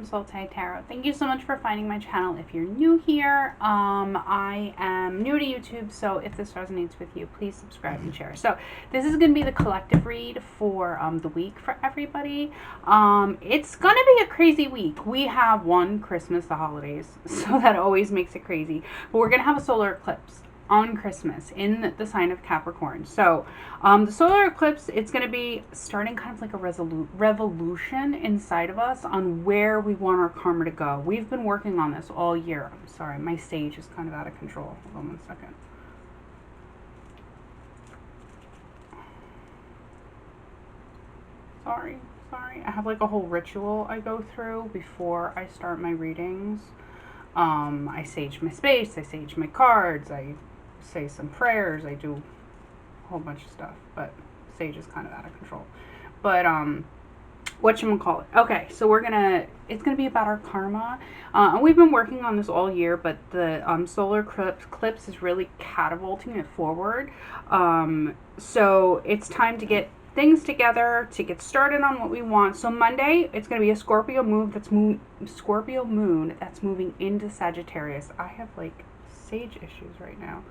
from Soul Tie Tarot. Thank you so much for finding my channel. If you're new here, I am new to YouTube, so if this resonates with you, please subscribe and share. So this is going to be the collective read for the week for everybody. It's going to be a crazy week. We have Christmas, the holidays, so that always makes it crazy. But we're going to have a solar eclipse on Christmas in the sign of Capricorn. So the solar eclipse, it's going to be starting kind of like a revolution inside of us on where we want our karma to go. We've been working on this all year. I'm sorry, my stage is kind of out of control. Hold on 1 second. Sorry. I have like a whole ritual I go through before I start my readings. I sage my space, I sage my cards, I say some prayers, I do a whole bunch of stuff, but sage is kind of out of control. But whatchamacallit. Okay, so it's gonna be about our karma. And we've been working on this all year, but the solar eclipse is really catapulting it forward. So it's time to get things together to get started on what we want. So Monday, it's going to be a Scorpio moon that's moving into Sagittarius. I have like sage issues right now.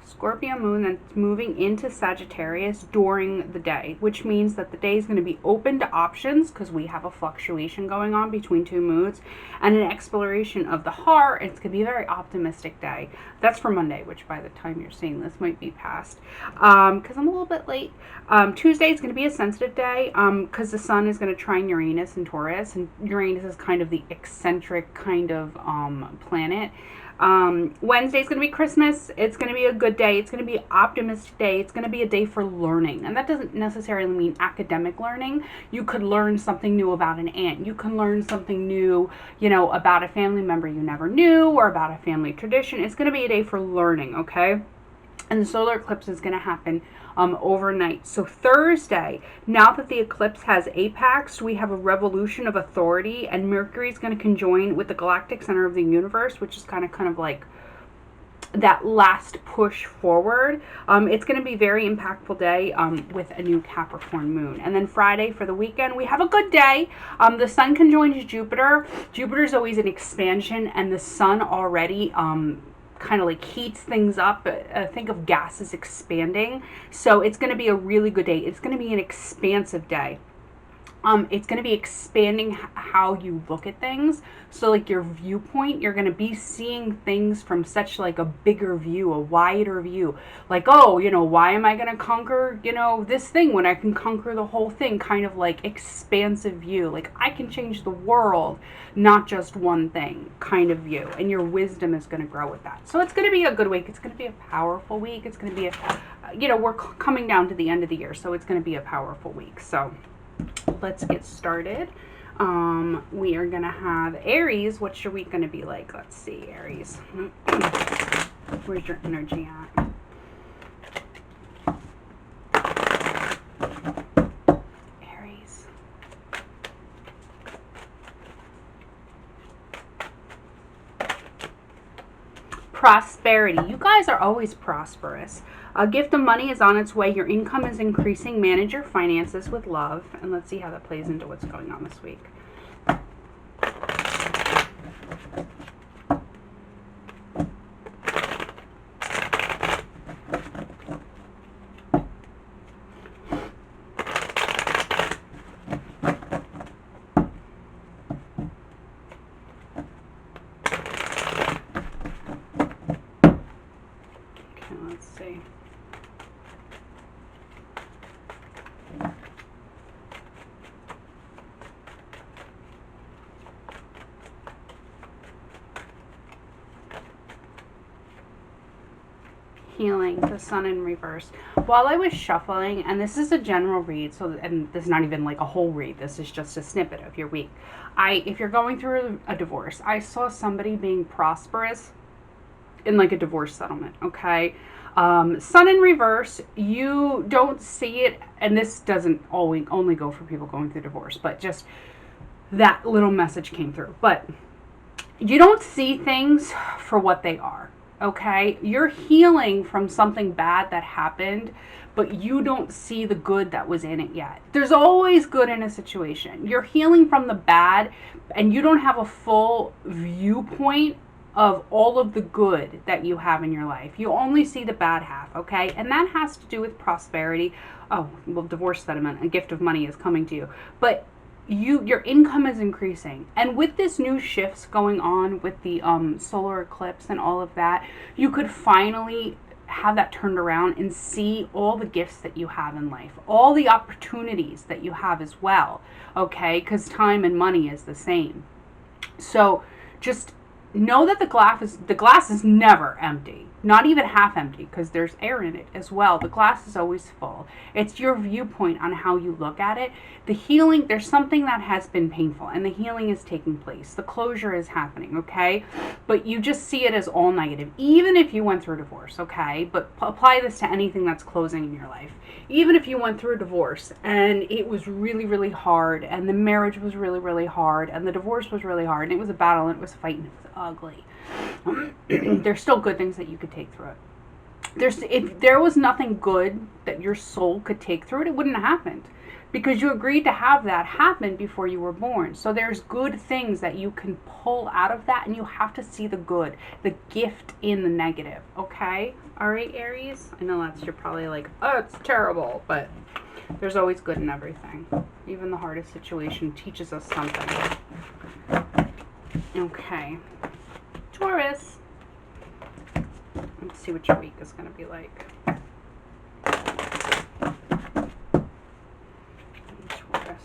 Scorpio moon that's moving into Sagittarius during the day, which means that the day is going to be open to options because we have a fluctuation going on between two moods and an exploration of the heart. It's going to be a very optimistic day. That's for Monday, which by the time you're seeing this might be past because I'm a little bit late. Tuesday is going to be a sensitive day because the sun is going to trine Uranus in Taurus, and Uranus is kind of the eccentric kind of planet. Wednesday is going to be Christmas. It's going to be a good day. It's going to be an optimistic day. It's going to be a day for learning. And that doesn't necessarily mean academic learning. You could learn something new about an aunt. You can learn something new, about a family member you never knew or about a family tradition. It's going to be a day for learning, okay? And the solar eclipse is going to happen overnight. So Thursday, now that the eclipse has apex, we have a revolution of authority, and Mercury is going to conjoin with the galactic center of the universe, which is kind of like that last push forward. It's going to be a very impactful day with a new Capricorn moon. And then Friday for the weekend, we have a good day. The sun conjoins Jupiter. Jupiter's always an expansion, and the sun already kind of like heats things up. Think of gases expanding. So it's going to be a really good day. It's going to be an expansive day. It's going to be expanding how you look at things. So like your viewpoint, you're going to be seeing things from such like a bigger view, a wider view. Like, oh, why am I going to conquer, this thing when I can conquer the whole thing? Kind of like expansive view. Like I can change the world, not just one thing kind of view. And your wisdom is going to grow with that. So it's going to be a good week. It's going to be a powerful week. It's going to be we're coming down to the end of the year. So it's going to be a powerful week. So let's get started. We are going to have Aries. What's your week going to be like? Let's see, Aries. Where's your energy at? Aries. Prosperity. You guys are always prosperous. A gift of money is on its way. Your income is increasing. Manage your finances with love. And let's see how that plays into what's going on this week. Okay, let's see. Healing, the sun in reverse. While I was shuffling, and this is a general read, and this is not even like a whole read, this is just a snippet of your week. If you're going through a divorce, I saw somebody being prosperous in like a divorce settlement, okay? Sun in reverse, you don't see it, and this doesn't only go for people going through divorce, but just that little message came through. But you don't see things for what they are. okay? You're healing from something bad that happened, but you don't see the good that was in it yet. There's always good in a situation. You're healing from the bad, and you don't have a full viewpoint of all of the good that you have in your life. You only see the bad half, okay? And that has to do with prosperity. Oh, well, divorce settlement, a gift of money is coming to you. But your income is increasing, and with this new shifts going on with the solar eclipse and all of that, you could finally have that turned around and see all the gifts that you have in life, all the opportunities that you have as well, okay? Because time and money is the same. So just know that the glass is never empty, not even half empty, because there's air in it as well. The glass is always full. It's your viewpoint on how you look at it. The healing, there's something that has been painful, and the healing is taking place. The closure is happening, okay? But you just see it as all negative, even if you went through a divorce, okay? But apply this to anything that's closing in your life. Even if you went through a divorce and it was really, really hard, and the marriage was really, really hard, and the divorce was really hard, and it was a battle, and it was a fight, and it was ugly. There's still good things that you could take through it. If there was nothing good that your soul could take through it, it wouldn't have happened, because you agreed to have that happen before you were born. So there's good things that you can pull out of that, and you have to see the good, the gift in the negative, okay? All right, Aries? I know you're probably like, oh, it's terrible, but there's always good in everything. Even the hardest situation teaches us something. Okay. Taurus. Let's see what your week is going to be like. Taurus.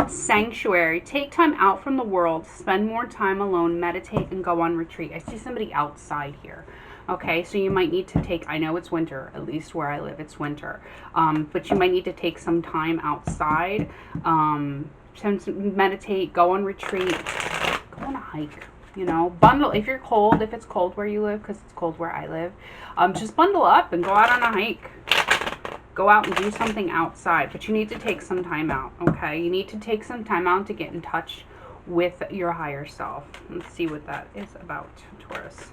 Sanctuary. Take time out from the world. Spend more time alone. Meditate and go on retreat. I see somebody outside here. Okay, so you might need to take, I know it's winter, at least where I live, it's winter. But you might need to take some time outside. Meditate, go on retreat, go on a hike. You know, bundle, if you're cold, if it's cold where you live, because it's cold where I live, just bundle up and go out on a hike. Go out and do something outside, but you need to take some time out, okay? You need to take some time out to get in touch with your higher self. Let's see what that is about, Taurus.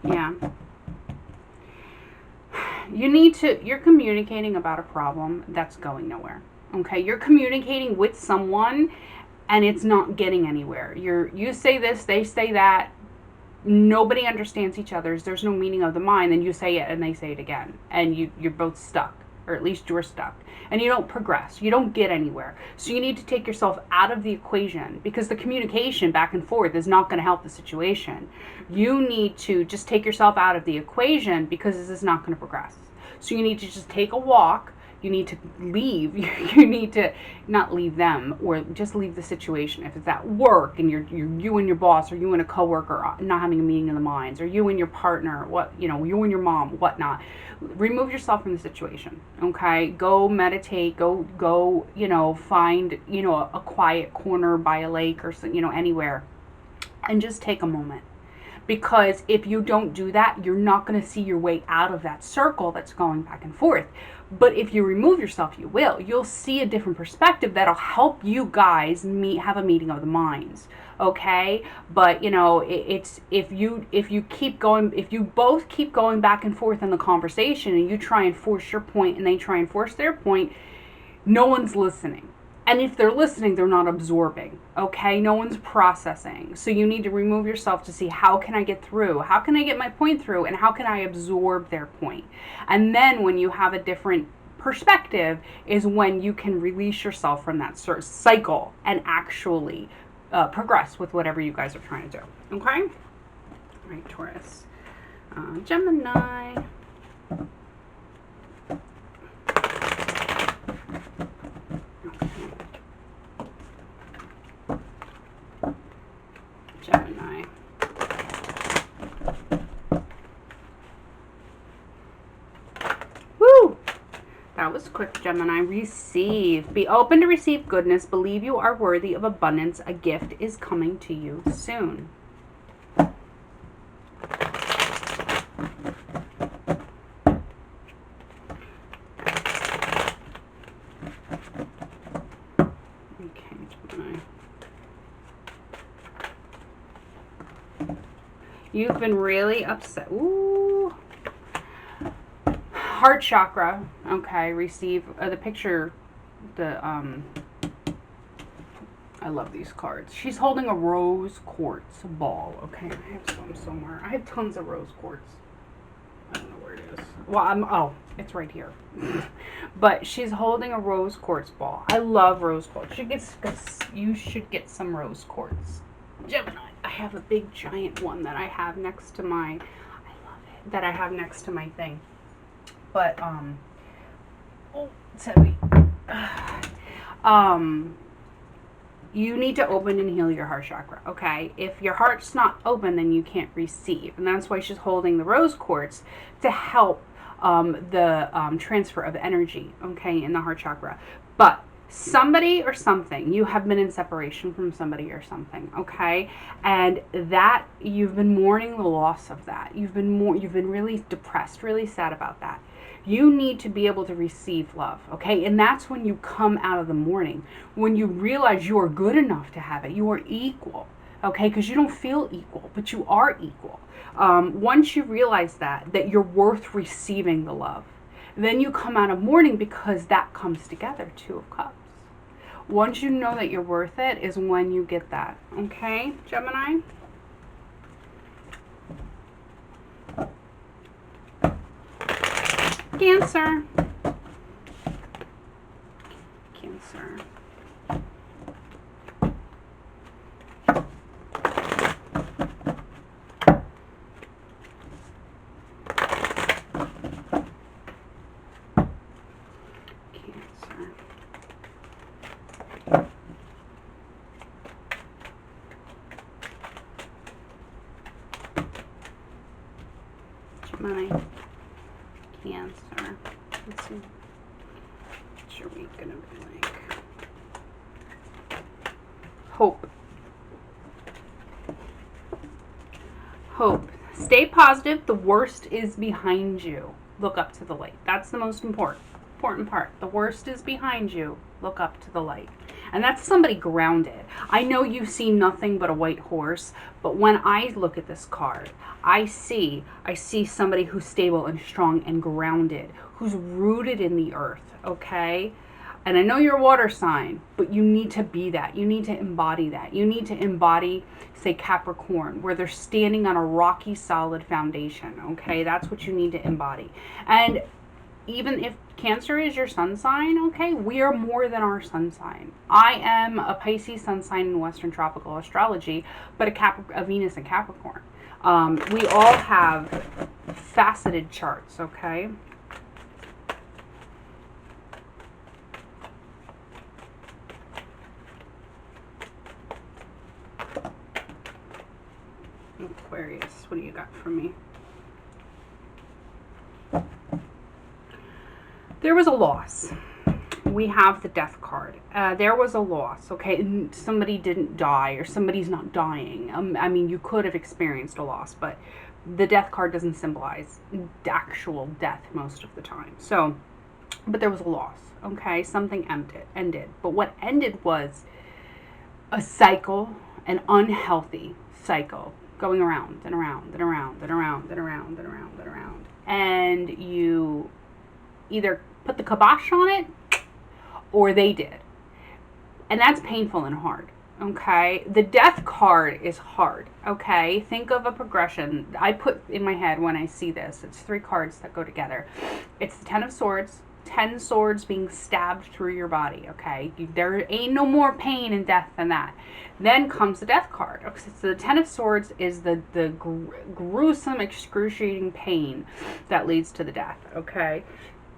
Yeah. You're communicating about a problem that's going nowhere, okay? You're communicating with someone and it's not getting anywhere. You say this, they say that. Nobody understands each other's. There's no meaning of the mind. Then you say it and they say it again. And you're both stuck. Or at least you're stuck. And you don't progress. You don't get anywhere. So you need to take yourself out of the equation, because the communication back and forth is not going to help the situation. You need to just take yourself out of the equation, because this is not going to progress. So you need to just take a walk. You need to leave. You need to not leave them, or just leave the situation. If it's at work and you and your boss, or you and a coworker not having a meeting of the minds, or you and your partner, you and your mom, whatnot. Remove yourself from the situation. Okay, go meditate. Go. Find a quiet corner by a lake or anywhere, and just take a moment. Because if you don't do that, you're not going to see your way out of that circle that's going back and forth. But if you remove yourself, you'll see a different perspective that'll help you guys have a meeting of the minds. Okay? But it's if you both keep going back and forth in the conversation, and you try and force your point and they try and force their point, no one's listening. And if they're listening, they're not absorbing, okay? No one's processing. So you need to remove yourself to see, how can I get through? How can I get my point through? And how can I absorb their point? And then when you have a different perspective is when you can release yourself from that sort of cycle and actually progress with whatever you guys are trying to do, okay? All right, Taurus. Gemini. Gemini. Woo! That was quick, Gemini. Receive. Be open to receive goodness. Believe you are worthy of abundance. A gift is coming to you soon. Okay, Gemini. You've been really upset. Ooh. Heart chakra. Okay, receive the picture. I love these cards. She's holding a rose quartz ball. Okay, I have some somewhere. I have tons of rose quartz. I don't know where it is. Well, oh, it's right here. But she's holding a rose quartz ball. I love rose quartz. You should get some rose quartz. Gemini. I have a big giant one that I have next to my. I love it. That I have next to my thing. But oh, it's heavy. You need to open and heal your heart chakra, okay? If your heart's not open, then you can't receive. And that's why she's holding the rose quartz to help the transfer of energy, okay, in the heart chakra. But somebody or something, you have been in separation from somebody or something, okay? And that, you've been mourning the loss of that. You've been really depressed, really sad about that. You need to be able to receive love, okay? And that's when you come out of the mourning, when you realize you are good enough to have it. You are equal, okay? Because you don't feel equal, but you are equal. Once you realize that you're worth receiving the love, then you come out of mourning because that comes together, Two of Cups. Once you know that you're worth it is when you get that, okay, Gemini? Cancer. Cancer. Gemini. Cancer. Let's see. What's your week gonna be like? Hope. Hope. Stay positive. The worst is behind you. Look up to the light. That's the most important part. The worst is behind you. Look up to the light. And that's somebody grounded. I know you see nothing but a white horse, but when I look at this card, I see somebody who's stable and strong and grounded, who's rooted in the earth, okay? And I know you're a water sign, but you need to be that. You need to embody that. You need to embody, say, Capricorn, where they're standing on a rocky, solid foundation, okay? That's what you need to embody. And even if Cancer is your sun sign, okay, we are more than our sun sign. I am a Pisces sun sign in Western tropical astrology, but a Venus in Capricorn. We all have faceted charts, okay? Aquarius, what do you got for me? There was a loss. We have the death card. There was a loss, okay? And somebody didn't die or somebody's not dying. I mean, you could have experienced a loss, but the death card doesn't symbolize actual death most of the time. So, but there was a loss, okay? Something ended. But what ended was a cycle, an unhealthy cycle, going around and around and around and around and around and around and around. And you either put the kibosh on it or they did. And that's painful and hard, okay? The death card is hard, okay? Think of a progression. I put in my head when I see this, it's 3 cards that go together. It's the 10 of Swords, 10 swords being stabbed through your body, okay? There ain't no more pain and death than that. Then comes the death card. Okay, so the 10 of Swords is the gruesome, excruciating pain that leads to the death, okay?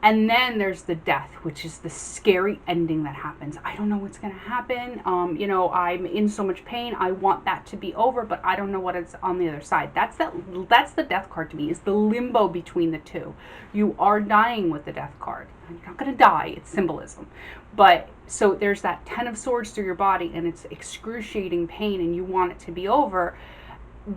And then there's the death, which is the scary ending that happens. I don't know what's going to happen. I'm in so much pain. I want that to be over, but I don't know what is on the other side. That's the death card to me, is the limbo between the two. You are dying with the death card. You're not going to die. It's symbolism. But so there's that 10 of Swords through your body, and it's excruciating pain, and you want it to be over.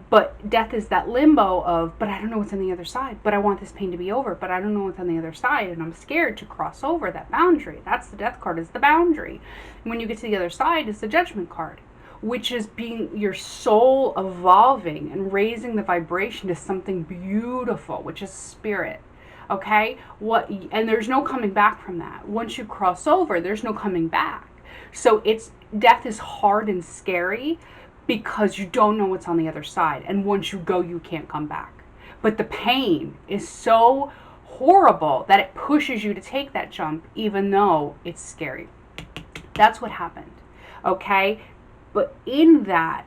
But death is that limbo of, but I don't know what's on the other side. But I want this pain to be over, but I don't know what's on the other side. And I'm scared to cross over that boundary. That's the death card, is the boundary. And when you get to the other side, it's the judgment card, which is being your soul evolving and raising the vibration to something beautiful, which is spirit. Okay? And there's no coming back from that. Once you cross over, there's no coming back. So death is hard and scary, because you don't know what's on the other side. And once you go, you can't come back. But the pain is so horrible that it pushes you to take that jump, even though it's scary. That's what happened. Okay? But in that,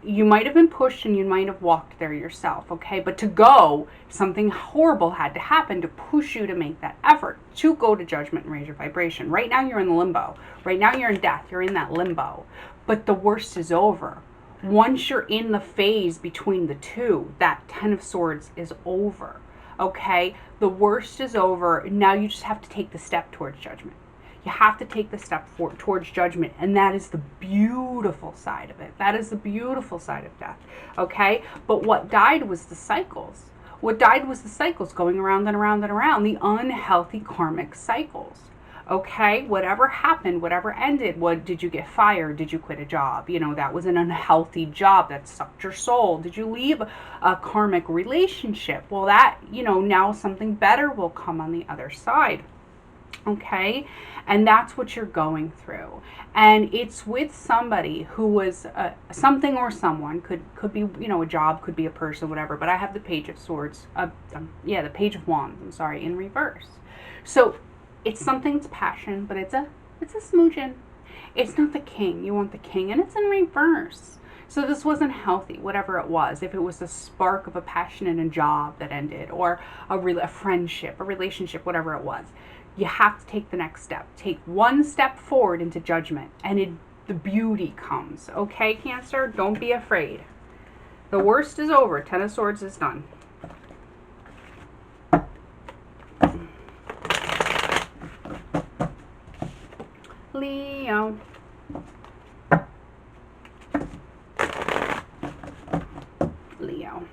you might have been pushed and you might have walked there yourself. Okay? But to go, something horrible had to happen to push you to make that effort to go to judgment and raise your vibration. Right now, you're in the limbo. Right now, you're in death. You're in that limbo. But the worst is over. Once you're in the phase between the two, that 10 of Swords is over. Okay? The worst is over. Now you just have to take the step towards judgment. You have to take the step towards judgment. And that is the beautiful side of it. That is the beautiful side of death. Okay? But what died was the cycles. What died was the cycles going around and around and around. The unhealthy karmic cycles. Okay, whatever happened, whatever ended, did you get fired? Did you quit a job? That was an unhealthy job that sucked your soul. Did you leave a karmic relationship? Well, that, now something better will come on the other side. Okay, and that's what you're going through. And it's with somebody who was something or someone, could be, a job, could be a person, whatever. But I have the Page of Swords, the Page of Wands, in reverse. So it's something's passion, but it's a smooching. It's not the King. You want the King, and it's in reverse. So this wasn't healthy, whatever it was. If it was the spark of a passion in a job that ended, or a friendship, a relationship, whatever it was, you have to take the next step. Take one step forward into judgment, and the beauty comes. Okay, Cancer? Don't be afraid. The worst is over. 10 of Swords is done. Leo. Leo.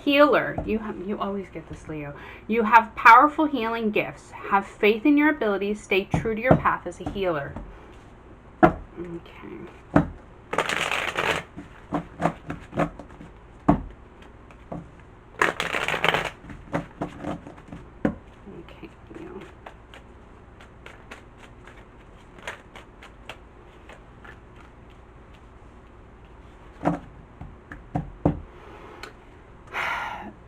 Healer. You always get this, Leo. You have powerful healing gifts. Have faith in your abilities. Stay true to your path as a healer. Okay.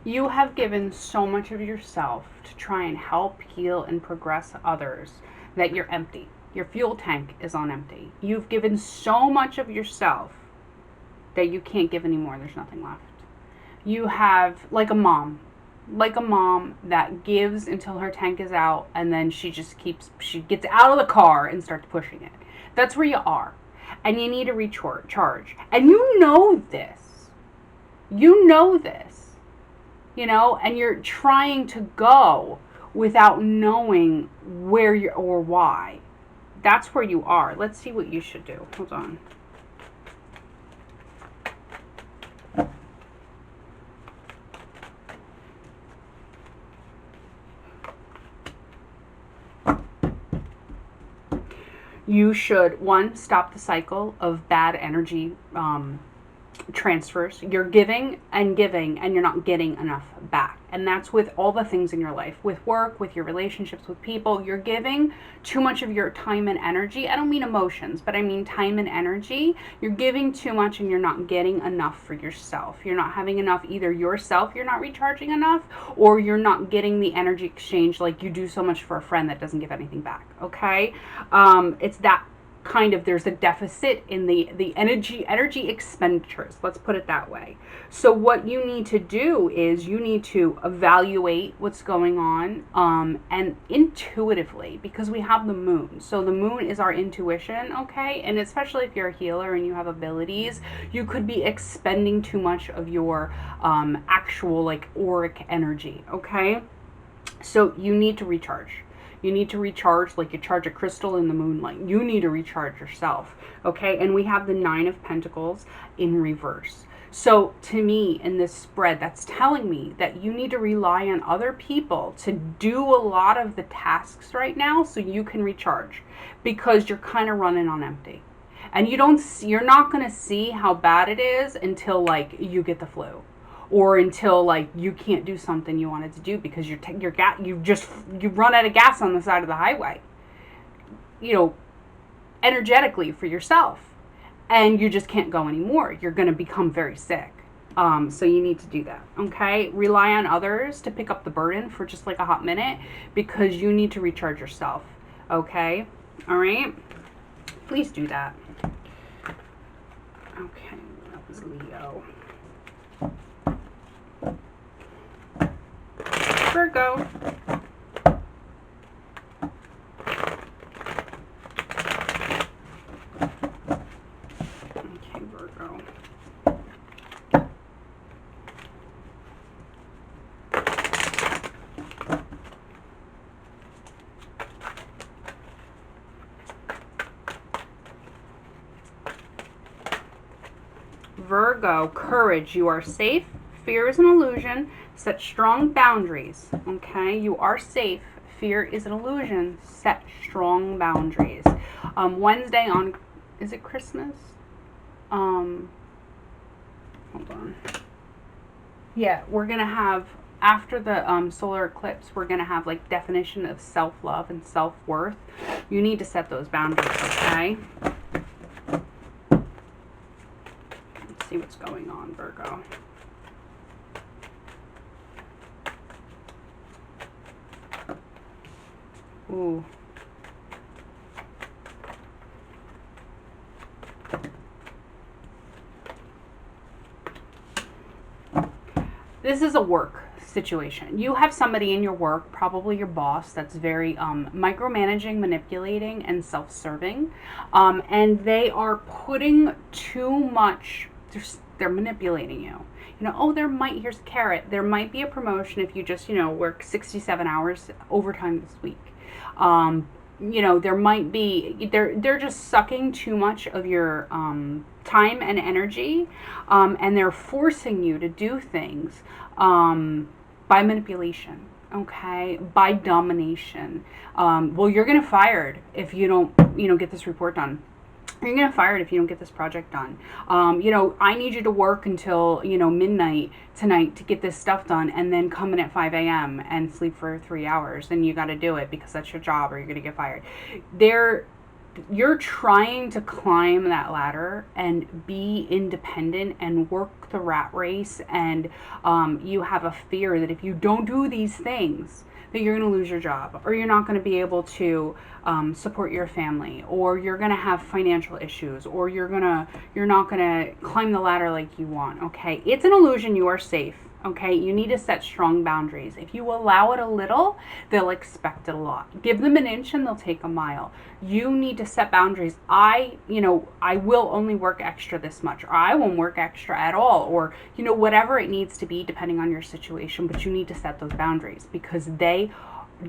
You have given so much of yourself to try and help, heal, and progress others that you're empty. Your fuel tank is on empty. You've given so much of yourself that you can't give anymore. There's nothing left. You have, like a mom that gives until her tank is out, and then she gets out of the car and starts pushing it. That's where you are. And you need to recharge. And you know this. And you're trying to go without knowing where or why. That's where you are. Let's see what you should do. Hold on. You should, one, stop the cycle of bad energy transfers. You're giving, and you're not getting enough back. And that's with all the things in your life, with work, with your relationships with people. You're giving too much of your time and energy. I don't mean emotions, but I mean time and energy. You're giving too much and you're not getting enough for yourself. You're not having enough, either yourself, you're not recharging enough, or you're not getting the energy exchange. Like you do so much for a friend that doesn't give anything back. Okay. It's that kind of, there's a deficit in the energy expenditures, let's put it that way. So what you need to do is you need to evaluate what's going on, and intuitively, because we have the moon. So the moon is our intuition, okay? And especially if you're a healer and you have abilities, you could be expending too much of your actual like auric energy, okay? So you need to recharge. You need to recharge like you charge a crystal in the moonlight. You need to recharge yourself, okay? And we have the Nine of Pentacles in reverse. So to me, in this spread, that's telling me that you need to rely on other people to do a lot of the tasks right now so you can recharge, because you're kind of running on empty. And you're not going to see how bad it is until like you get the flu, or until like you can't do something you wanted to do because you run out of gas on the side of the highway, energetically for yourself, and you just can't go anymore. You're going to become very sick. So you need to do that, okay? Rely on others to pick up the burden for just like a hot minute, because you need to recharge yourself, okay? All right? Please do that. Okay, that was Leo. Virgo. Okay, Virgo. Virgo, courage. You are safe. Fear is an illusion. Set strong boundaries. Okay, you are safe. Fear is an illusion. Set strong boundaries. Wednesday on, is it Christmas? Hold on. Yeah, we're gonna have, after the solar eclipse, we're gonna have like definition of self-love and self-worth. You need to set those boundaries, okay? Let's see what's going on, Virgo. Ooh. This is a work situation. You have somebody in your work, probably your boss, that's very micromanaging, manipulating, and self-serving. And they are putting too much, they're manipulating you. Oh, here's a carrot. There might be a promotion if you just, work 67 hours overtime this week. There might be, they're just sucking too much of your time and energy, and they're forcing you to do things by manipulation, okay, by domination. Well, you're gonna fired if you don't, get this report done. You're gonna get fired if you don't get this project done. I need you to work until, midnight tonight to get this stuff done, and then come in at 5 a.m. and sleep for 3 hours. And you got to do it because that's your job, or you're gonna get fired. You're trying to climb that ladder and be independent and work the rat race, and you have a fear that if you don't do these things, that you're going to lose your job, or you're not going to be able to support your family, or you're going to have financial issues, or you're not going to climb the ladder like you want, okay? It's an illusion. You are safe, okay? You need to set strong boundaries. If you allow it a little, they'll expect it a lot. Give them an inch and they'll take a mile. You need to set boundaries. I will only work extra this much, or I won't work extra at all, or, whatever it needs to be depending on your situation, but you need to set those boundaries, because they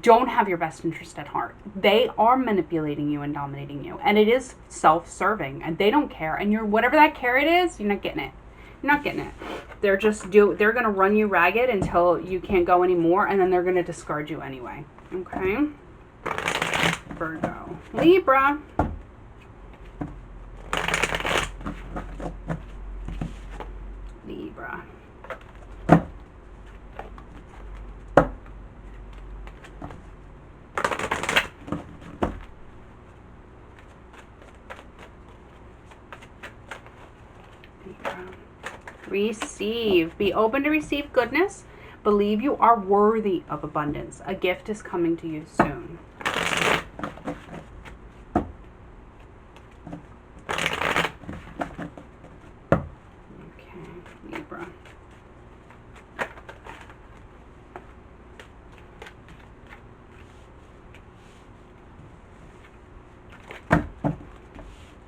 don't have your best interest at heart. They are manipulating you and dominating you, and it is self-serving, and they don't care. And whatever that carrot is, you're not getting it. You're not getting it. They're going to run you ragged until you can't go anymore, and then they're going to discard you anyway. Okay? Virgo. Libra. Libra. Receive. Be open to receive goodness. Believe you are worthy of abundance. A gift is coming to you soon. Okay, Libra.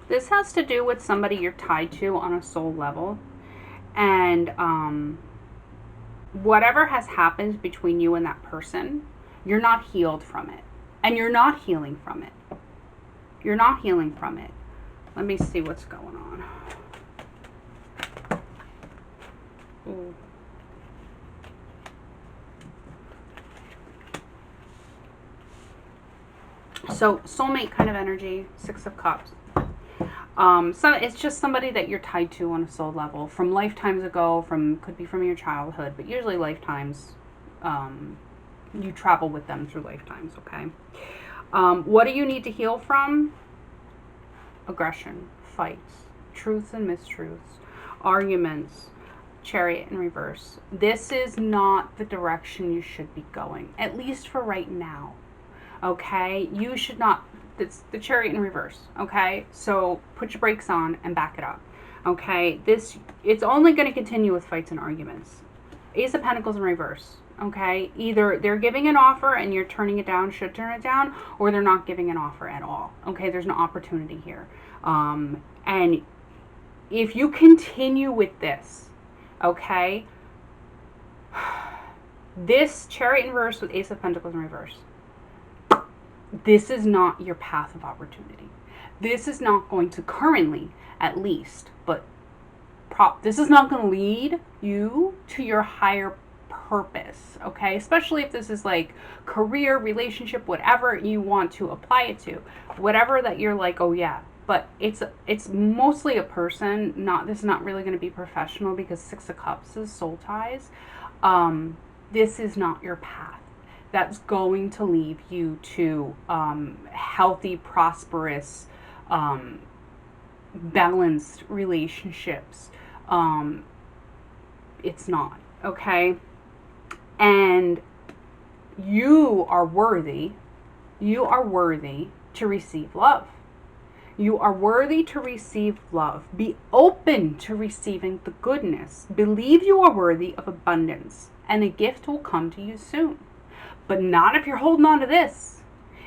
This has to do with somebody you're tied to on a soul level. And whatever has happened between you and that person, you're not healed from it. And you're not healing from it. You're not healing from it. Let me see what's going on. Ooh. So, soulmate kind of energy, 6 of Cups. So it's just somebody that you're tied to on a soul level from lifetimes ago, could be from your childhood, but usually lifetimes, you travel with them through lifetimes, okay? What do you need to heal from? Aggression, fights, truths and mistruths, arguments, Chariot in reverse. This is not the direction you should be going, at least for right now, okay? You should not. It's the Chariot in reverse, okay? So put your brakes on and back it up, okay? It's only going to continue with fights and arguments. Ace of Pentacles in reverse, okay? Either they're giving an offer and you're turning it down, should turn it down, or they're not giving an offer at all, okay? There's no opportunity here. And if you continue with this, okay, this Chariot in reverse with Ace of Pentacles in reverse, this is not your path of opportunity. This is not going to currently, at least, but this is not going to lead you to your higher purpose, okay? Especially if this is like career, relationship, whatever you want to apply it to. Whatever that you're like, oh yeah. But it's mostly a person. This is not really going to be professional because 6 of Cups is soul ties. This is not your path. That's going to lead you to healthy, prosperous, balanced relationships. It's not, okay? And you are worthy. You are worthy to receive love. You are worthy to receive love. Be open to receiving the goodness. Believe you are worthy of abundance, and a gift will come to you soon. But not if you're holding on to this.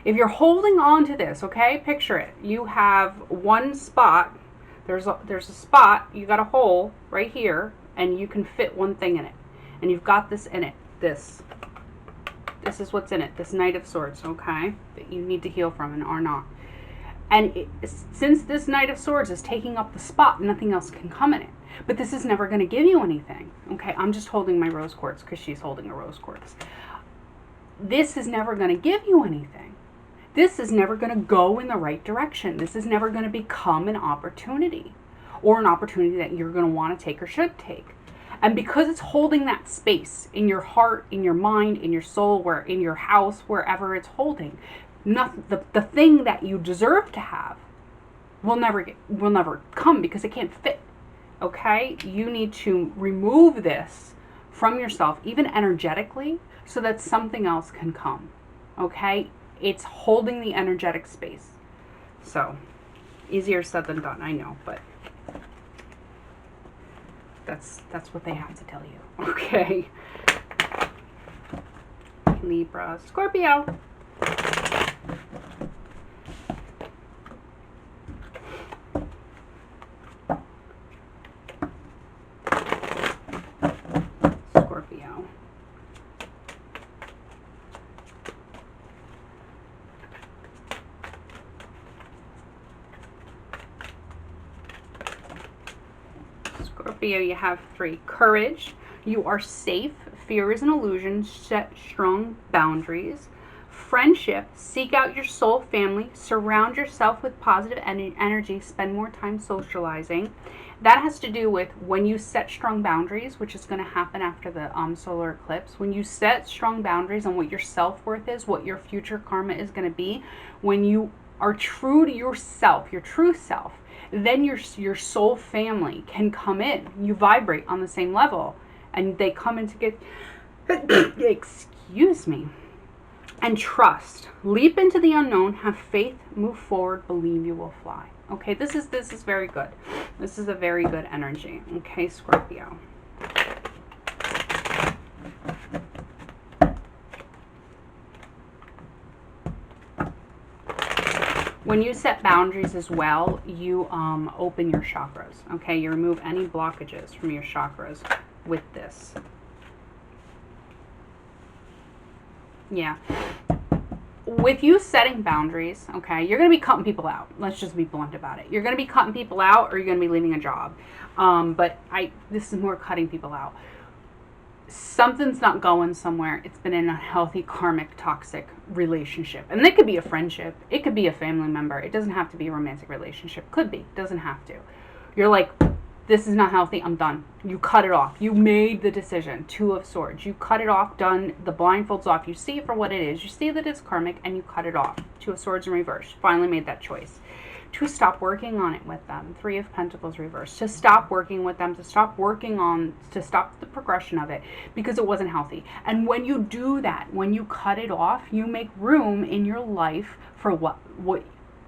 If you're holding on to this, okay, picture it. You have one spot. There's a spot. You got a hole right here, and you can fit one thing in it. And you've got this in it. This is what's in it. This Knight of Swords, okay, that you need to heal from and are not. And since this Knight of Swords is taking up the spot, nothing else can come in it. But this is never going to give you anything, okay? I'm just holding my rose quartz because she's holding a rose quartz. This is never going to give you anything. This is never going to go in the right direction. This is never going to become an opportunity or an opportunity that you're going to want to take or should take. And because it's holding that space in your heart, in your mind, in your soul, in your house, wherever it's holding, the thing that you deserve to have will never come because it can't fit. Okay? You need to remove this from yourself, even energetically, so that something else can come, okay? It's holding the energetic space. So, easier said than done, I know, but that's what they have to tell you, okay? Libra, Scorpio. Scorpio, you have 3. Courage. You are safe. Fear is an illusion. Set strong boundaries. Friendship. Seek out your soul family. Surround yourself with positive energy. Spend more time socializing. That has to do with when you set strong boundaries, which is going to happen after the solar eclipse. When you set strong boundaries on what your self-worth is, what your future karma is going to be, when you are true to yourself, your true self, then your soul family can come in. You vibrate on the same level, and they come in to get, excuse me, and trust. Leap into the unknown, have faith, move forward, believe you will fly. Okay, this is very good. This is a very good energy. Okay, Scorpio. When you set boundaries as well, you open your chakras. Okay, you remove any blockages from your chakras with this. Yeah. With you setting boundaries, okay, you're going to be cutting people out. Let's just be blunt about it. You're going to be cutting people out, or you're going to be leaving a job. But this is more cutting people out. Something's not going somewhere. It's been an unhealthy, karmic, toxic relationship. And it could be a friendship. It could be a family member. It doesn't have to be a romantic relationship. Could be. Doesn't have to. You're like, this is not healthy. I'm done. You cut it off. You made the decision. Two of Swords. You cut it off. Done. The blindfold's off. You see it for what it is. You see that it's karmic, and you cut it off. Two of Swords in reverse. Finally made that choice. To stop working on it with them. Three of Pentacles reversed. To stop working with them, to stop the progression of it, because it wasn't healthy. And when you do that, when you cut it off, you make room in your life for what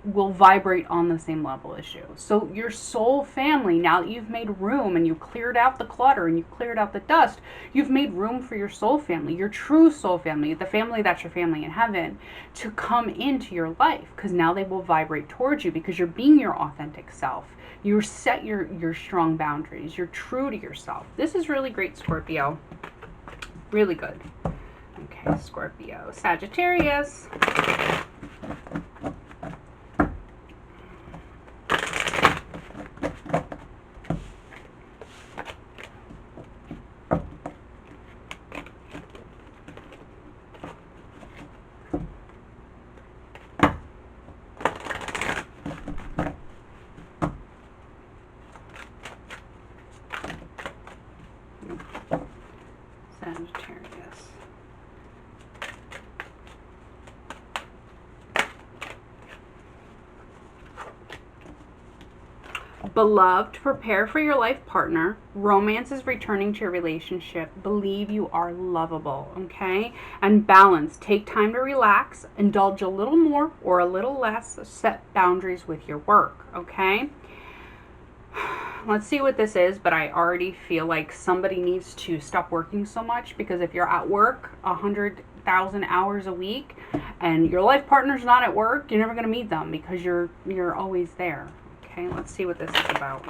will vibrate on the same level as you. So your soul family, now that you've made room and you cleared out the clutter and you cleared out the dust, you've made room for your soul family, your true soul family, the family that's your family in heaven, to come into your life, because now they will vibrate towards you because you're being your authentic self. You set your strong boundaries. You're true to yourself. This is really great, Scorpio. Really good. Okay, Scorpio. Sagittarius. Sagittarius. Beloved, prepare for your life partner. Romance is returning to your relationship. Believe you are lovable, okay? And balance. Take time to relax. Indulge a little more or a little less. Set boundaries with your work, okay? Let's see what this is, but I already feel like somebody needs to stop working so much, because if you're at work 100,000 hours a week and your life partner's not at work, you're never going to meet them because you're always there. Okay, let's see what this is about.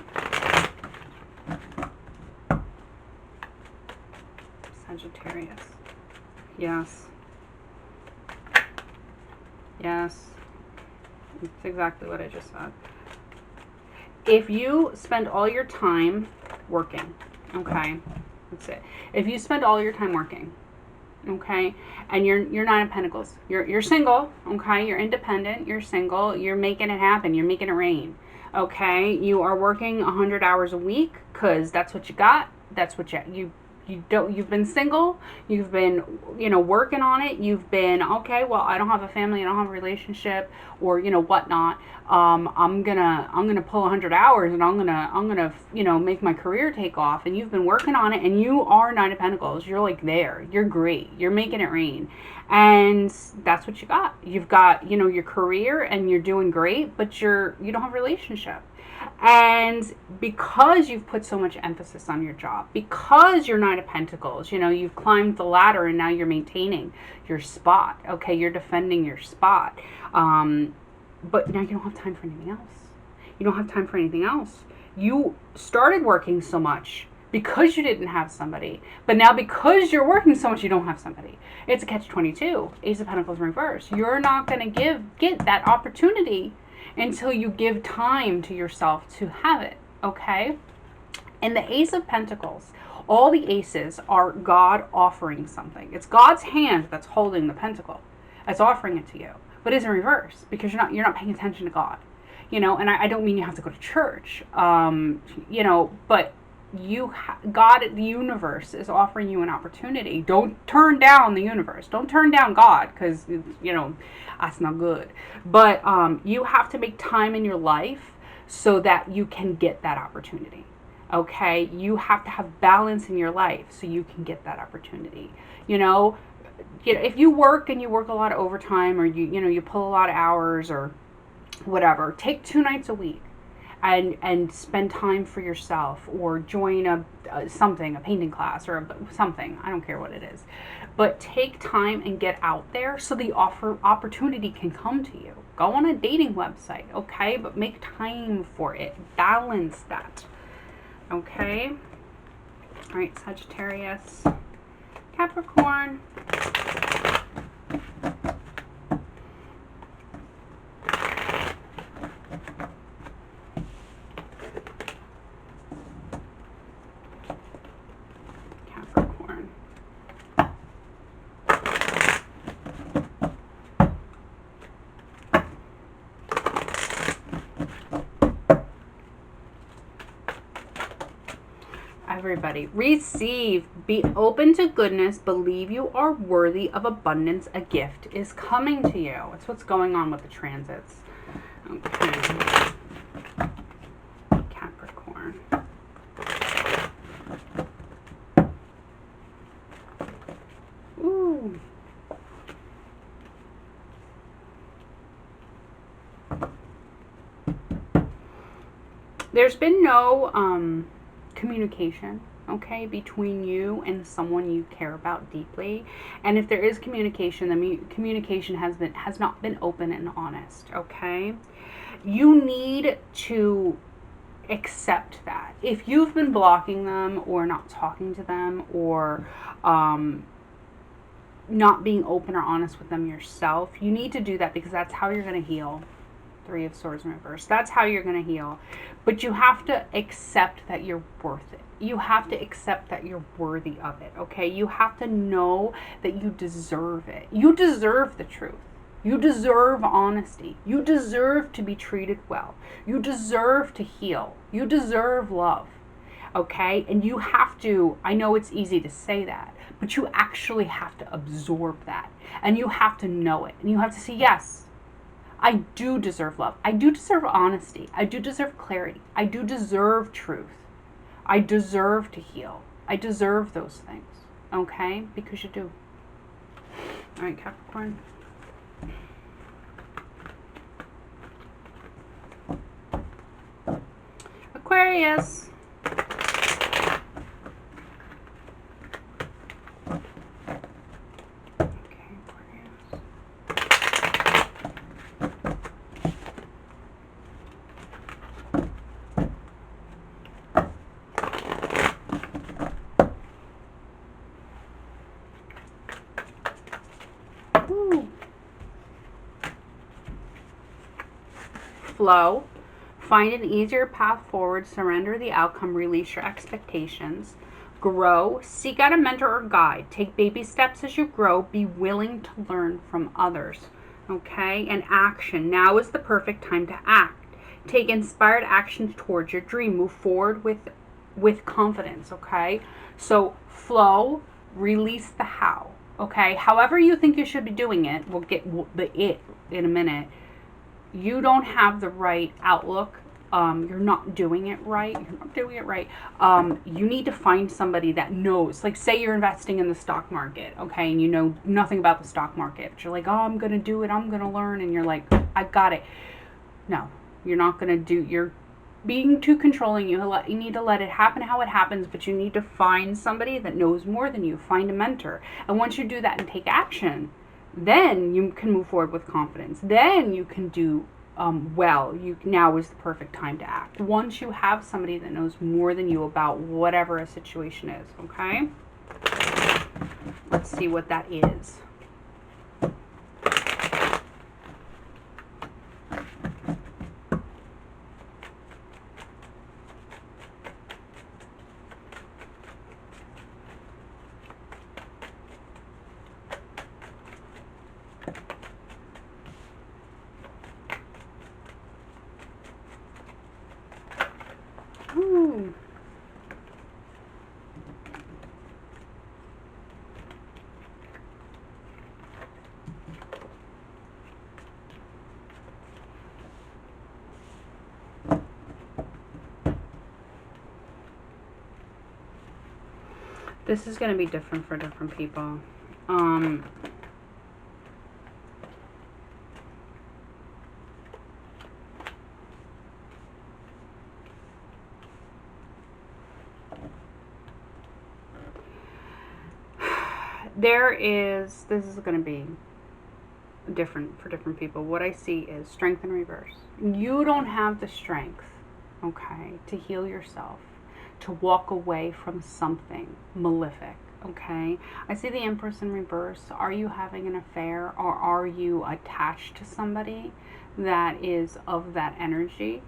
Sagittarius. Yes. Yes. That's exactly what I just said. If you spend all your time working, okay, that's it. If you spend all your time working, okay, and you're Nine of Pentacles, you're single, okay, you're independent, you're single, you're making it happen, you're making it rain, okay, you are working 100 hours a week because that's what you got, that's what you've been single, you've been, working on it, you've been, okay, well, I don't have a family, I don't have a relationship, or, whatnot. I'm gonna pull 100 hours and I'm gonna, make my career take off, and you've been working on it, and you are Nine of Pentacles. You're like there. You're great. You're making it rain. And that's what you got. You've got, your career, and you're doing great, but you don't have a relationship. And because you've put so much emphasis on your job, because you're Nine of Pentacles, you've climbed the ladder and now you're maintaining your spot. Okay, you're defending your spot. But now you don't have time for anything else. You don't have time for anything else. You started working so much because you didn't have somebody. But now because you're working so much, you don't have somebody. It's a catch-22. Ace of Pentacles reverse. You're not going to get that opportunity until you give time to yourself to have it, okay? And the Ace of Pentacles, all the aces are God offering something. It's God's hand that's holding the pentacle. It's offering it to you. But it's in reverse because you're not paying attention to God. And I don't mean you have to go to church, but God, the universe is offering you an opportunity. Don't turn down the universe. Don't turn down God, because, that's not good. But you have to make time in your life so that you can get that opportunity. Okay? You have to have balance in your life so you can get that opportunity. If you work and you work a lot of overtime, or you pull a lot of hours or whatever, take 2 nights a week and spend time for yourself, or join a painting class, or something. I don't care what it is, but take time and get out there so the opportunity can come to you. Go on a dating website, okay, but make time for it. Balance that, okay? All right, Sagittarius, Capricorn. Everybody, receive, be open to goodness, believe you are worthy of abundance. A gift is coming to you. It's what's going on with the transits. Okay. Capricorn. Ooh. There's been no communication, okay, between you and someone you care about deeply. And if there is communication, the communication has not been open and honest, okay? You need to accept that. If you've been blocking them, or not talking to them, or not being open or honest with them yourself, you need to do that, because that's how you're going to heal. 3 of Swords in reverse. That's how you're going to heal. But you have to accept that you're worth it. You have to accept that you're worthy of it, okay? You have to know that you deserve it. You deserve the truth. You deserve honesty. You deserve to be treated well. You deserve to heal. You deserve love, okay? And you have to, I know it's easy to say that, but you actually have to absorb that. And you have to know it. And you have to say, yes, I do deserve love. I do deserve honesty. I do deserve clarity. I do deserve truth. I deserve to heal. I deserve those things, okay? Because you do. All right, Capricorn. Aquarius. Flow. Find an easier path forward. Surrender the outcome. Release your expectations. Grow. Seek out a mentor or guide. Take baby steps as you grow. Be willing to learn from others. Okay? And action. Now is the perfect time to act. Take inspired action towards your dream. Move forward with confidence. Okay? So flow. Release the how. Okay? However you think you should be doing it. We'll get the it in a minute. You don't have the right outlook. You're not doing it right. You're not doing it right. You need to find somebody that knows. Like, say you're investing in the stock market, okay, and you know nothing about the stock market. But you're like, oh, I'm going to do it. I'm going to learn. And you're like, I got it. No, you're not going to do. You're being too controlling. You need to let it happen how it happens, but you need to find somebody that knows more than you. Find a mentor. And once you do that and take action, then you can move forward with confidence. Then you can do well. Now is the perfect time to act. Once you have somebody that knows more than you about whatever a situation is, okay? Let's see what that is. Ooh. This is going to be different for different people. This is going to be different for different people. What I see is strength in reverse. You don't have the strength, okay, to heal yourself, to walk away from something malefic, okay? I see the Empress in reverse. Are you having an affair, or are you attached to somebody that is of that energy?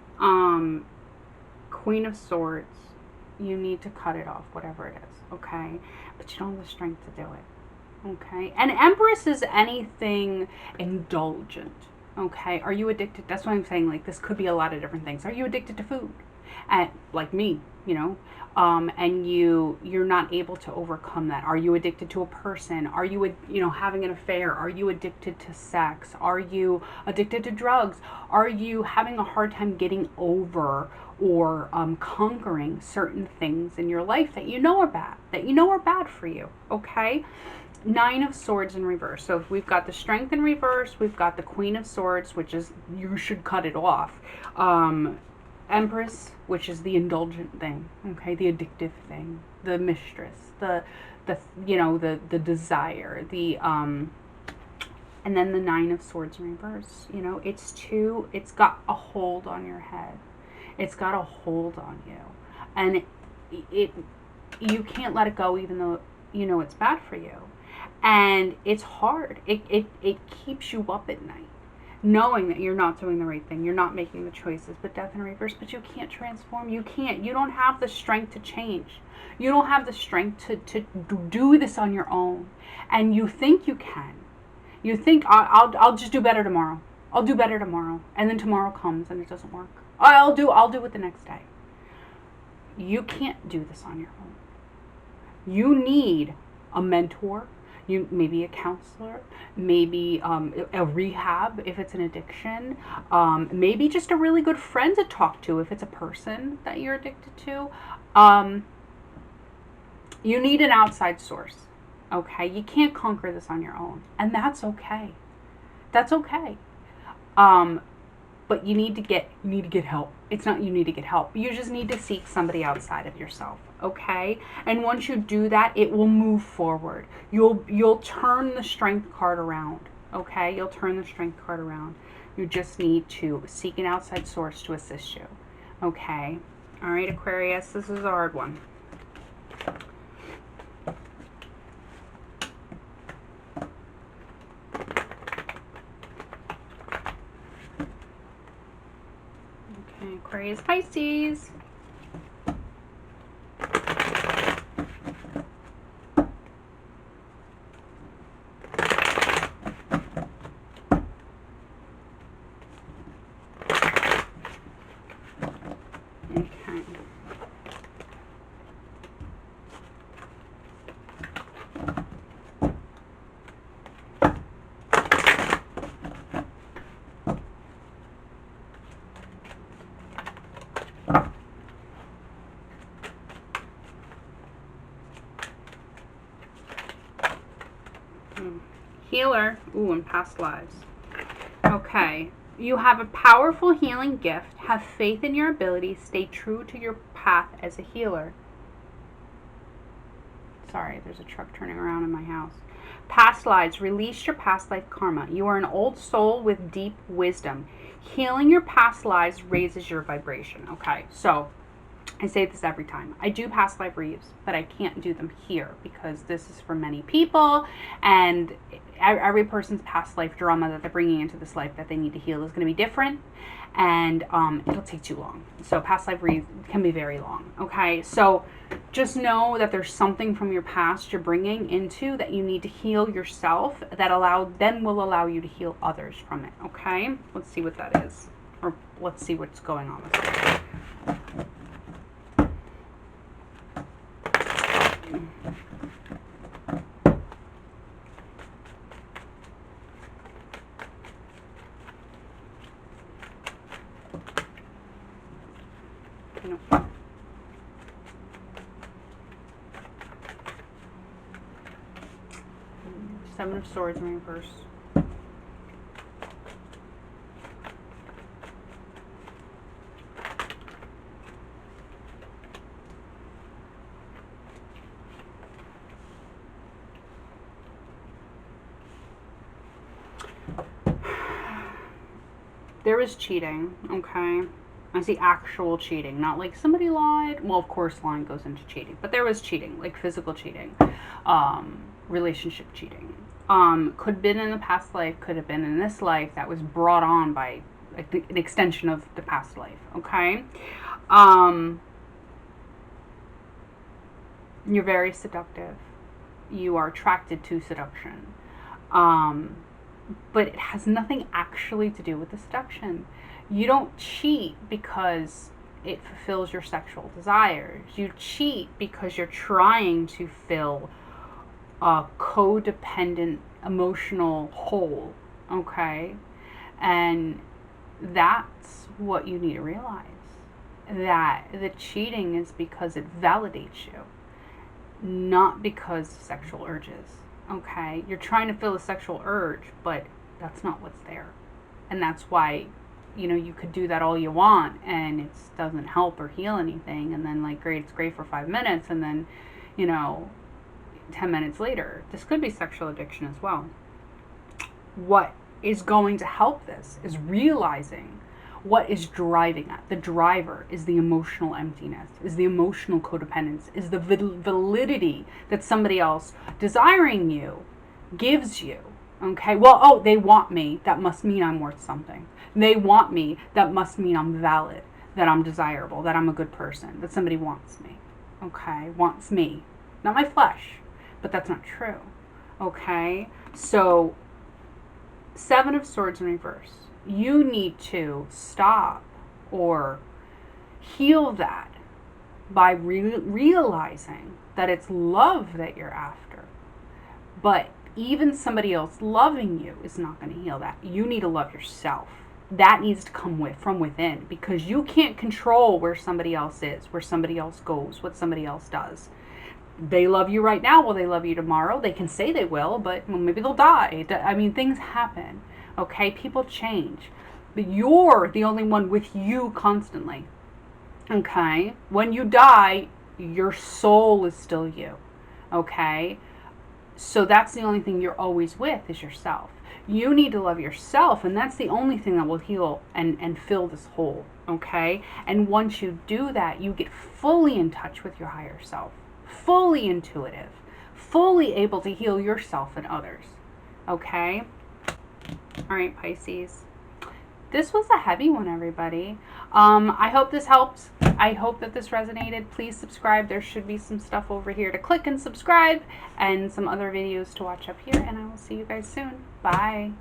Queen of Swords, you need to cut it off, whatever it is, okay? But you don't have the strength to do it. Okay, and Empress is anything indulgent. Okay, are you addicted? That's what I'm saying. Like, this could be a lot of different things. Are you addicted to food? And like me, you know, and you're not able to overcome that. Are you addicted to a person? Are you, you know, having an affair? Are you addicted to sex? Are you addicted to drugs? Are you having a hard time getting over or conquering certain things in your life that you know are bad for you? Okay. Nine of Swords in reverse. So if we've got the Strength in reverse, we've got the Queen of Swords, which is you should cut it off. Empress, which is the indulgent thing, okay, the addictive thing, the mistress, the you know, the desire, and then the Nine of Swords in reverse. You know, it's got a hold on your head. It's got a hold on you, and you can't let it go, even though you know it's bad for you. And it's hard. It keeps you up at night, knowing that you're not doing the right thing. You're not making the choices. But death in reverse, but you can't transform. You don't have the strength to change. You don't have the strength to do this on your own. And you think you can. You think, I'll just do better tomorrow. I'll do better tomorrow. And then tomorrow comes and it doesn't work. I'll do it the next day. You can't do this on your own. You need a mentor. You maybe a counselor, maybe a rehab if it's an addiction, maybe just a really good friend to talk to if it's a person that you're addicted to. You need an outside source, okay? You can't conquer this on your own, and that's okay. That's okay. But you need to get help. It's not you need to get help. You just need to seek somebody outside of yourself, okay? And once you do that, it will move forward. You'll turn the strength card around, okay? You'll turn the strength card around. You just need to seek an outside source to assist you, okay? All right, Aquarius, this is a hard one. Aquarius, Pisces. Healer. Ooh, and past lives. Okay. You have a powerful healing gift. Have faith in your abilities. Stay true to your path as a healer. Sorry, there's a truck turning around in my house. Past lives. Release your past life karma. You are an old soul with deep wisdom. Healing your past lives raises your vibration. Okay, so I say this every time. I do past life reads, but I can't do them here because this is for many people, and every person's past life drama that they're bringing into this life that they need to heal is going to be different, and it'll take too long. So past life reads can be very long. Okay, so just know that there's something from your past you're bringing into that you need to heal yourself that will allow you to heal others from it. Okay, let's see what that is, or let's see what's going on with it. Seven of Swords in reverse. There was cheating, okay? I see actual cheating, not like somebody lied. Well, of course, lying goes into cheating, but there was cheating, like physical cheating, relationship cheating. Could have been in the past life, could have been in this life that was brought on by like an extension of the past life, okay? You're very seductive. You are attracted to seduction. But it has nothing actually to do with the seduction. You don't cheat because it fulfills your sexual desires. You cheat because you're trying to fill a codependent emotional hole, okay? And that's what you need to realize. That the cheating is because it validates you, not because of sexual urges. Okay, you're trying to fill a sexual urge, but that's not what's there. And that's why, you could do that all you want and it doesn't help or heal anything. And then, like, great, it's great for 5 minutes. And then, 10 minutes later, this could be sexual addiction as well. What is going to help this is realizing what is driving that. The driver is the emotional emptiness, is the emotional codependence, is the validity that somebody else desiring you gives you. Okay, well, they want me, that must mean I'm worth something. They want me, that must mean I'm valid, that I'm desirable, that I'm a good person, that somebody wants me. Okay, wants me, not my flesh, but that's not true. Okay, so Seven of Swords in reverse. You need to stop or heal that by realizing that it's love that you're after. But even somebody else loving you is not going to heal that. You need to love yourself. That needs to come from within, because you can't control where somebody else is, where somebody else goes, what somebody else does. They love you right now. Will they love you tomorrow? They can say they will, but maybe they'll die. I mean, things happen. Okay, people change, but you're the only one with you constantly. Okay, when you die, your soul is still you. Okay, so that's the only thing you're always with is yourself. You need to love yourself, and that's the only thing that will heal and fill this hole. Okay, and once you do that, you get fully in touch with your higher self, fully intuitive, fully able to heal yourself and others. Okay. All right, Pisces. This was a heavy one, everybody. I hope this helped. I hope that this resonated. Please subscribe. There should be some stuff over here to click and subscribe, and some other videos to watch up here. And I will see you guys soon. Bye.